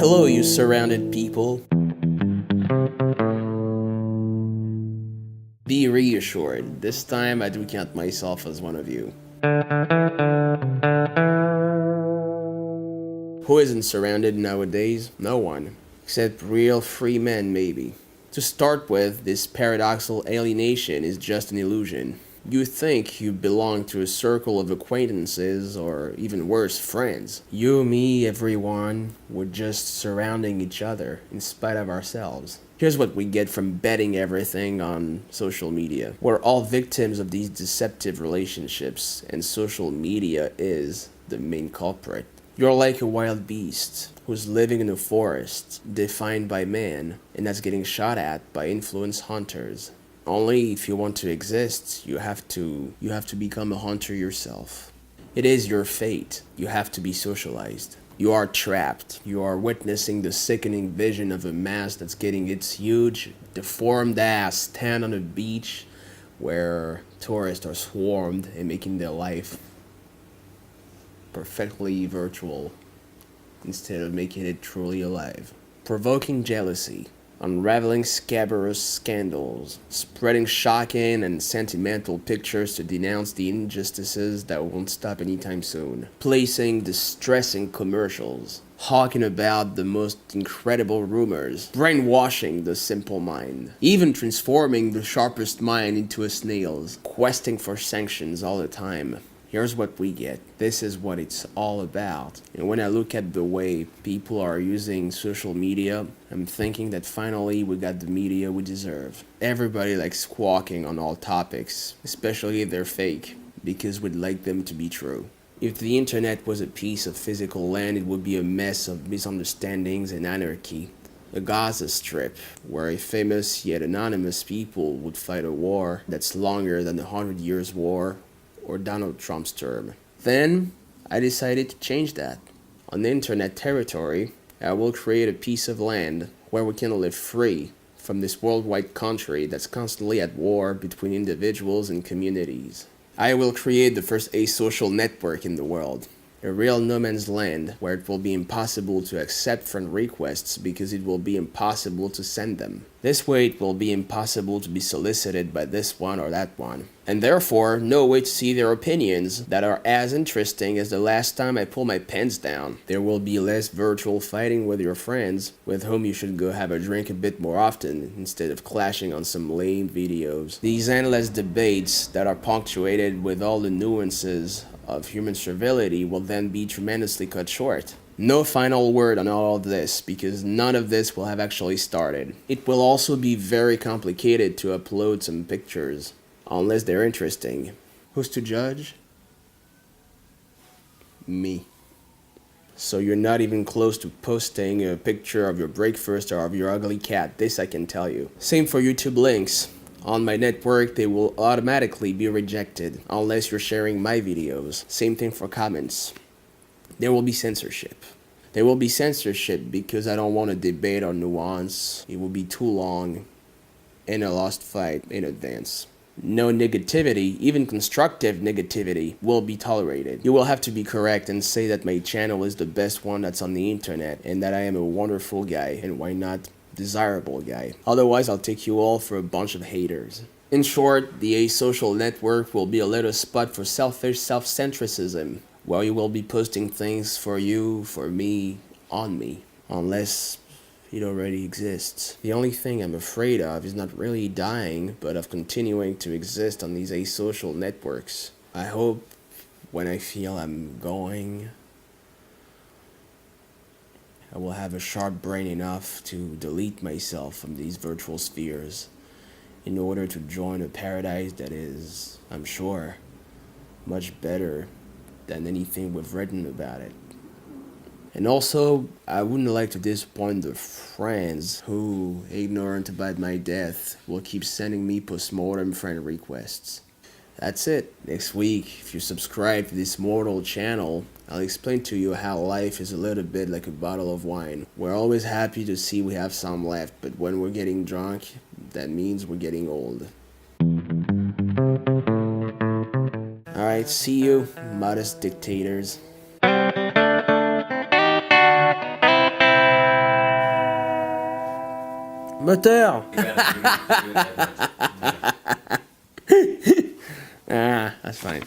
Hello, you surrounded people. Be reassured, this time I do count myself as one of you. Who isn't surrounded nowadays? No one. Except real free men, maybe. To start with, this paradoxical alienation is just an illusion. You think you belong to a circle of acquaintances, or even worse, friends. You, me, everyone, we're just surrounding each other, in spite of ourselves. Here's what we get from betting everything on social media. We're all victims of these deceptive relationships, and social media is the main culprit. You're like a wild beast who's living in a forest defined by man and that's getting shot at by influence hunters. Only if you want to exist, you have to become a hunter yourself. It is your fate. You have to be socialized. You are trapped. You are witnessing the sickening vision of a mass that's getting its huge, deformed ass stand on a beach where tourists are swarmed and making their life perfectly virtual instead of making it truly alive. Provoking jealousy, unraveling scabrous scandals, spreading shocking and sentimental pictures to denounce the injustices that won't stop anytime soon, placing distressing commercials, hawking about the most incredible rumors, brainwashing the simple mind, even transforming the sharpest mind into a snail's, questing for sanctions all the time. Here's what we get. This is what it's all about. And when I look at the way people are using social media, I'm thinking that finally we got the media we deserve. Everybody likes squawking on all topics, especially if they're fake, because we'd like them to be true. If the internet was a piece of physical land, it would be a mess of misunderstandings and anarchy. A Gaza Strip, where a famous yet anonymous people would fight a war that's longer than the 100 Years' War or Donald Trump's term. Then, I decided to change that. On internet territory, I will create a piece of land where we can live free from this worldwide country that's constantly at war between individuals and communities. I will create the first asocial network in the world. A real no man's land where it will be impossible to accept friend requests because it will be impossible to send them. This way it will be impossible to be solicited by this one or that one. And therefore, no way to see their opinions that are as interesting as the last time I pulled my pants down. There will be less virtual fighting with your friends, with whom you should go have a drink a bit more often, instead of clashing on some lame videos. These endless debates that are punctuated with all the nuances of human servility will then be tremendously cut short. No final word on all of this, because none of this will have actually started. It will also be very complicated to upload some pictures, unless they're interesting. Who's to judge? Me. So you're not even close to posting a picture of your breakfast or of your ugly cat, this I can tell you. Same for YouTube links. On my network, they will automatically be rejected unless you're sharing my videos. Same thing for comments. There will be censorship. There will be censorship because I don't want to debate or nuance. It will be too long and a lost fight in advance. No negativity, even constructive negativity, will be tolerated. You will have to be correct and say that my channel is the best one that's on the internet and that I am a wonderful guy, and why not desirable guy. Otherwise, I'll take you all for a bunch of haters. In short, the asocial network will be a little spot for selfish self-centricism, where you will be posting things for you, for me, on me, unless it already exists. The only thing I'm afraid of is not really dying, but of continuing to exist on these asocial networks. I hope when I feel I'm going, I will have a sharp brain enough to delete myself from these virtual spheres in order to join a paradise that is, I'm sure, much better than anything we've written about it. And also, I wouldn't like to disappoint the friends who, ignorant about my death, will keep sending me postmortem friend requests. That's it. Next week, if you subscribe to this mortal channel, I'll explain to you how life is a little bit like a bottle of wine. We're always happy to see we have some left, but when we're getting drunk, that means we're getting old. Alright, see you, modest dictators. Moteur! You gotta do it that much. Ah, that's fine.